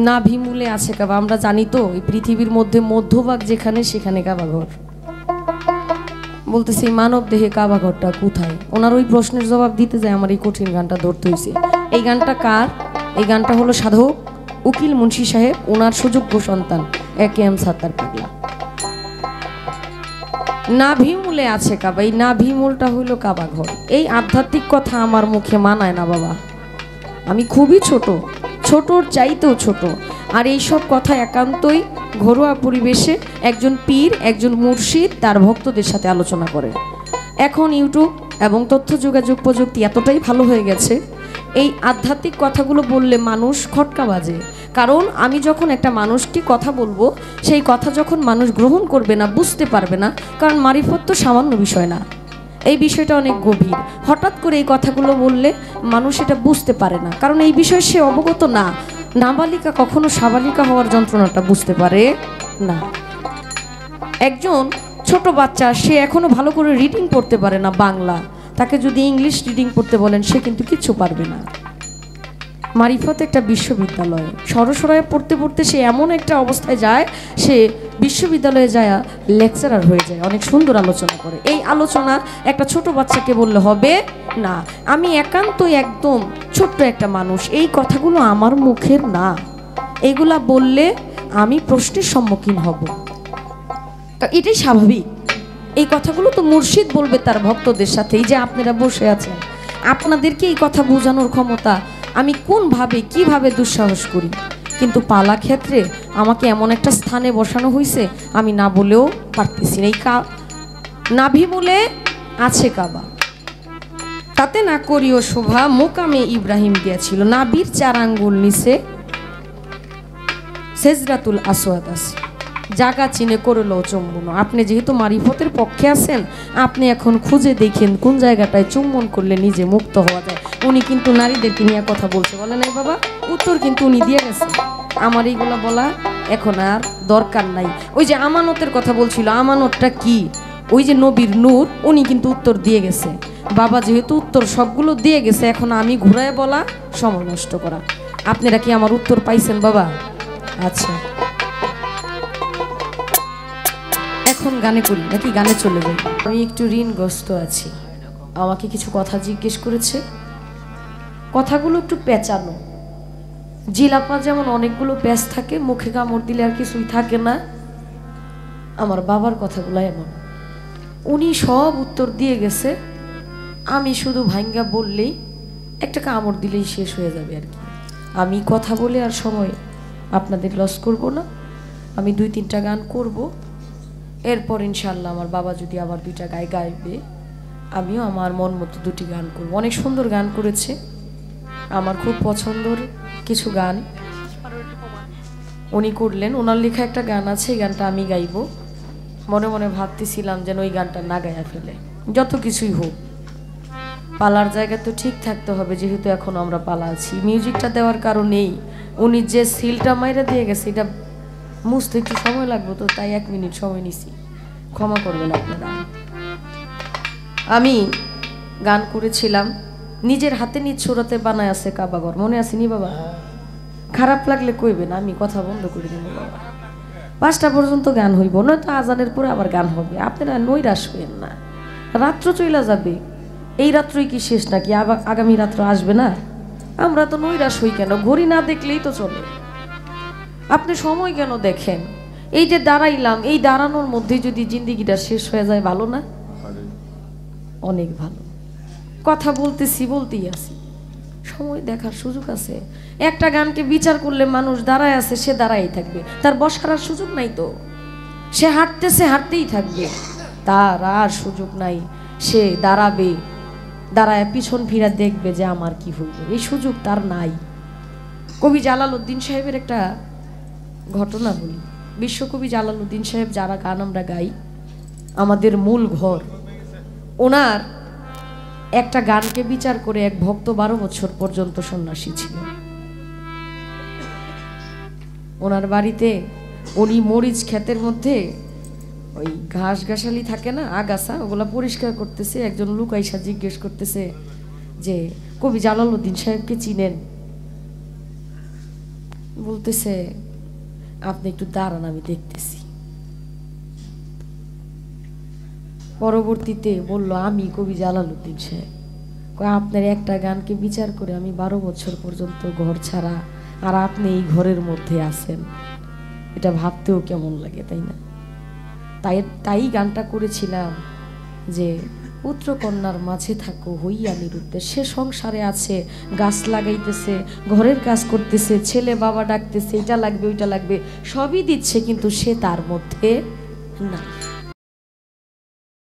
নাভিমূলে আছে কাবা। আমরা জানি তো এই পৃথিবীর মধ্যে মধ্যভাগ যেখানে সেখানে কাবাঘর। বলতেছি মানব দেহে কাবাঘরটা কোথায়? ওনার ওই প্রশ্নের জবাব দিতে যায় আমার এই কঠিন গানটা ধরতে হয়েছে। এই গানটা কার? এই গানটা হলো সাধক উকিল মুন্সি সাহেব, ওনার সুযোগ্য সন্তান একেএম সাত্তার পাগলা। নাভিমূলে আছে কাবা, এই নাভিমূলটা হইল কাবাঘর। এই আধ্যাত্মিক কথা আমার মুখে মানায় না বাবা, আমি খুবই ছোট, ছোটর চাইতেও ছোট। আর এইসব কথা একান্তই ঘরোয়া পরিবেশে একজন পীর, একজন মুর্শিদ তার ভক্তদের সাথে আলোচনা করে। এখন ইউটিউব এবং তথ্য যোগাযোগ প্রযুক্তি এতটাই ভালো হয়ে গেছে, এই আধ্যাত্মিক কথাগুলো বললে মানুষ খটকা বাজে। কারণ আমি যখন একটা মানুষকে কথা বলবো, সেই কথা যখন মানুষ গ্রহণ করবে না, বুঝতে পারবে না, কারণ মারিফত তো সামান্য বিষয় না, এই বিষয়টা অনেক গভীর। হঠাৎ করে এই কথাগুলো বললে মানুষ এটা বুঝতে পারে না, কারণ এই বিষয়ে সে অবগত না। নাবালিকা কখনো সাবালিকা হওয়ার যন্ত্রণাটা বুঝতে পারে না। একজন ছোট বাচ্চা, সে এখনো ভালো করে রিডিং পড়তে পারে না বাংলা, তাকে যদি ইংলিশ রিডিং পড়তে বলেন সে কিন্তু কিচ্ছু পারবে না। মারিফত একটা বিশ্ববিদ্যালয়, সরসরায় পড়তে পড়তে সে এমন একটা অবস্থায় যায়, সে বিশ্ববিদ্যালয়ে যায় লেকচারার হয়ে যায়, অনেক সুন্দর আলোচনা করে। এই আলোচনা একটা ছোট বাচ্চাকে বললে হবে না। আমি একান্তই একদম ছোট্ট একটা মানুষ, এই কথাগুলো আমার মুখের না, এগুলা বললে আমি প্রশ্নের সম্মুখীন হব, এটাই স্বাভাবিক। এই কথাগুলো তো মুর্শিদ বলবে তার ভক্তদের সাথে। এই যে আপনারা বসে আছেন, আপনাদেরকে এই কথা বোঝানোর ক্ষমতা আমি কোনভাবে কিভাবে দুঃসাহস করি, কিন্তু পালা ক্ষেত্রে আমাকে এমন একটা স্থানে বসানো হয়েছে আমি না বলেও পারতেছি না। এই নাভিমূলে আছে কাবা, তাতে না করিও শোভা মোকামে ইব্রাহিম দিয়াছিল। নাবির 4 আঙ্গুল নিচে সেজরাতুল আসওয়াদ আছে, জায়গা চিনে করলো চুম্বন। আপনি যেহেতু মারিফতের পক্ষে আছেন, আপনি এখন খুঁজে দেখেন কোন জায়গাটায় চুম্বন করলে নিজে মুক্ত হওয়া যায়। উনি কিন্তু নারীদেরকে নিয়ে কথা বলছে, বলে নাই বাবা, উত্তর কিন্তু উনি দিয়ে গেছে। আমার এইগুলো বলা এখন আর দরকার নাই। ওই যে আমানতের কথা বলছিল, আমানতটা কি? ওই যে নবীর নূর, উনি কিন্তু উত্তর দিয়ে গেছে। বাবা যেহেতু উত্তর সবগুলো দিয়ে গেছে, এখন আমি ঘুরায় বলা সময় নষ্ট করা। আপনারা কি আমার উত্তর পাইছেন বাবা? আচ্ছা, এখন গানে করি নাকি গানে চলে যাই? আমি একটু ঋণগ্রস্ত আছি, আমাকে কিছু কথা জিজ্ঞেস করেছে, কথাগুলো একটু পেঁচানো। জিলাপা যেমন অনেকগুলো প্যাঁচ থাকে, মুখে কামড় দিলে আর কিছুই থাকে না, আমার বাবার কথাগুলো এমন। উনি সব উত্তর দিয়ে গেছে, আমি শুধু ভাঙ্গা বললেই, একটা কামড় দিলেই শেষ হয়ে যাবে আর কি। আমি কথা বলে আর সময় আপনাদের লস করব না। আমি 2-3টা গান করব, এরপর ইনশাল্লাহ আমার বাবা যদি আবার 2টা গাইবে, আমিও আমার মন মতো 2টি গান করব। অনেক সুন্দর গান করেছে, আমার খুব পছন্দের কিছু গান উনি করলেন। ওনার লেখা একটা গান আছে, এই গানটা আমি গাইব। মনে মনে ভাবতেছিলাম যেন ওই গানটা না গায়া ফেলে। যত কিছুই হোক, পালার জায়গা তো ঠিক থাকতে হবে, যেহেতু এখন আমরা পালা আছি। মিউজিকটা দেওয়ার কারণেই উনি যে সিলটা মাইরা দিয়ে গেছে, এটা মুছতে একটু সময় লাগবে, তো তাই 1 মিনিট সময় নিছি, ক্ষমা করবেন আপনারা। আমি গান করেছিলাম, নিজের হাতে নিজ সুরতে বানায় আছে কাবাঘর, মনে আসেনি বাবা? খারাপ লাগলে কইবেন, আমি কথা বন্ধ করে দেব বাবা। 5টা পর্যন্ত গান হইব, নয়তো আজানের পরে আবার গান হবে। আপনারা নৈরাশ হইেন না, রাত্র চইলা যাবে, এই রাত্রই কি শেষ নাকি? আগামী রাত্র আসবে না? আমরা তো নৈরাশ হই কেন? ঘড়ি না দেখলেই তো চলে। আপনি সময় কেন দেখেন? এই যে দাঁড়াইলাম, এই দাঁড়ানোর মধ্যে যদি জিন্দিগিটা শেষ হয়ে যায়, ভালো না? অনেক ভালো। কথা বলতেছি, বলতেই আছি, সময় দেখার সুযোগ আছে। একটা গানকে বিচার করলে মানুষ দাঁড়ায় আছে, সে দাঁড়াই থাকবে, তার বসার আর সুযোগ নাই তো। সে হাঁটতেছে, হাঁটতেই থাকবে, তার আর সুযোগ নাই। সে দাঁড়াবে, দাঁড়ায় পিছন ফিরা দেখবে যে আমার কি হইল, এই সুযোগ তার নাই। কবি জালালউদ্দিন সাহেবের একটা ঘটনা বলি। বিশ্বকবি জালালউদ্দিন সাহেব, যারা গান আমরা গাই, আমাদের মূল ঘর, ওনার একটা গানকে বিচার করে এক ভক্ত 12 বছর পর্যন্ত সন্ন্যাসী ছিল। ওনার বাড়িতে উনি মরিচ ক্ষেতের মধ্যে ওই ঘাস ঘাসালি থাকে না, আগাছা, ওগুলা পরিষ্কার করতেছে। একজন লোক আইসা জিজ্ঞেস করতেছে যে কবি জালালউদ্দিন সাহেবকে চিনেন? বলতেছে আপনি একটু দাঁড়ান, আমি দেখতেছি। পরবর্তীতে বলল, আমি কবি জালালউদ্দিন সাহেব। আপনার একটা গানকে বিচার করে আমি 12 বছর পর্যন্ত ঘর ছাড়া, আর আপনি এই ঘরের মধ্যে আছেন, এটা ভাবতেও কেমন লাগে, তাই না? তাই গানটা করেছিলাম যে পুত্র কন্যার মাঝে থাকো হইয়া নিরুদ্দেশ। সে সংসারে আছে, গাছ লাগাইতেছে, ঘরের কাজ করতেছে, ছেলে বাবা ডাকতেছে, এটা লাগবে ওইটা লাগবে, সবই দিচ্ছে, কিন্তু সে তার মধ্যে না।